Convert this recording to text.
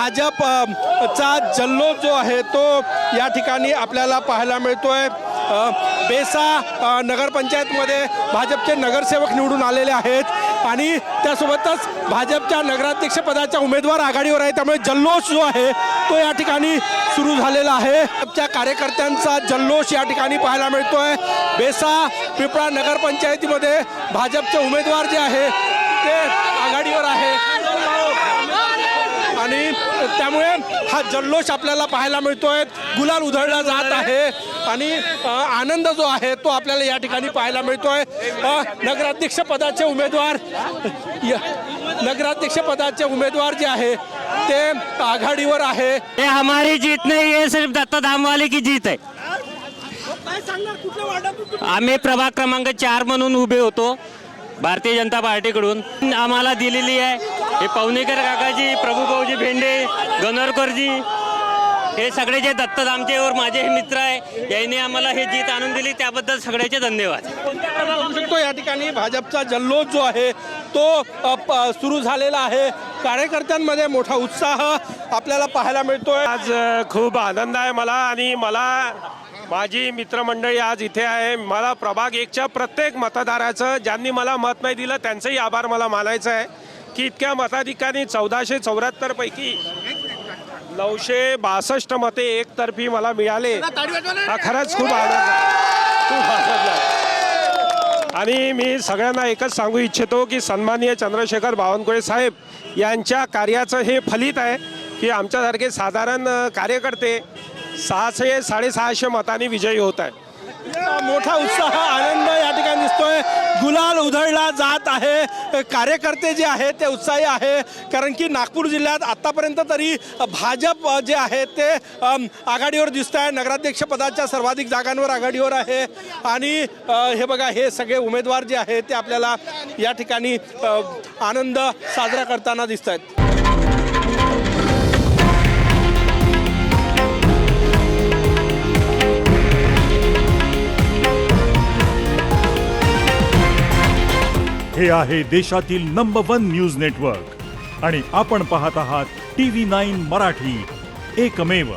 भाजप चा जल्लोष जो आहे तो या ठिकाणी आपल्याला पाहायला मिळतोय। बेसा नगरपंचायतमध्ये भाजपचे नगरसेवक निवडून आलेले आहेत आणि त्यासोबतच भाजपच्या नगराध्यक्ष पदाच्या उमेदवार आघाडीवर आहे, त्यामुळे जल्लोष जो आहे तो या ठिकाणी सुरू झालेला आहे। भाजपच्या कार्यकर्त्यांचा जल्लोष या ठिकाणी पाहायला मिळतोय। बेसा पिपळा नगरपंचायतीमध्ये भाजपचे उमेदवार जे आहे ते आघाडीवर आहे आणि त्यामुळे हा जल्लोष आपल्याला पाहायला मिळतोय। गुलाल उधळला जात आहे आणि आनंद जो आहे तो आपल्याला या ठिकाणी पाहायला मिळतोय। नगराध्यक्ष पदाचे उमेदवार जे आहे ते आघाडीवर आहे। ये हमारी जीत नहीं, ये सिर्फ दत्ता धाम वाले की जीत है। आम्ही प्रभाग क्रमांक 4 म्हणून उभे होतो भारतीय जनता पार्टीकडून आम्हाला दिलेली आहे। हे पवनेकर काकाजी, प्रभुभाऊजी भेंडे, गणोरकरजी हे सगळे जे दत्तधामचे और माझे हे मित्र आहे यांनी आम्हाला हे जीत आणून दिली, त्याबद्दल सगळ्याचे धन्यवाद। तो या ठिकाणी भाजपचा जल्लोष जो आहे तो सुरू झालेला आहे। कार्यकर्त्यांमध्ये मोठा उत्साह आपल्याला पाहायला मिळतोय। आज खूप आनंद आहे मला आणि माझी मित्रमंडळी आज इथे आहे। मला प्रभाग 1च्या प्रत्येक मतदाराचं ज्यांनी मला मत नाही दिलं त्यांचंही आभार मला मानायचं आहे की इतक्या मताधिकांनी 1474 पैकी 962 मते एकतर्फी मला मिळाले। हा खरंच खूप आनंद आणि मी सगळ्यांना एकच सांगू इच्छितो की सन्माननीय चंद्रशेखर बावनकुळे साहेब यांच्या कार्याचं हे फलित आहे की आमच्यासारखे साधारण कार्यकर्ते 600-650 मतांनी विजयी होत आहे। मोठा उत्साह आनंद या ठिकाणी दिसतोय। गुलाल उधळला जात आहे। कार्यकर्ते जे आहेत ते उत्साही आहे कारण की नागपूर जिल्ह्यात आतापर्यंत तरी भाजप जे आहे ते आघाडीवर दिसत आहे। नगराध्यक्ष पदाच्या सर्वाधिक जागांवर आघाडीवर आहे आणि हे बघा हे सगळे उमेदवार जे आहेत ते आपल्याला या ठिकाणी आनंद साजरा करताना दिसत आहेत। हे आहे देशातील नंबर 1 न्यूज नेटवर्क आणि आपण पाहत आहात TV9 मराठी, एकमेव।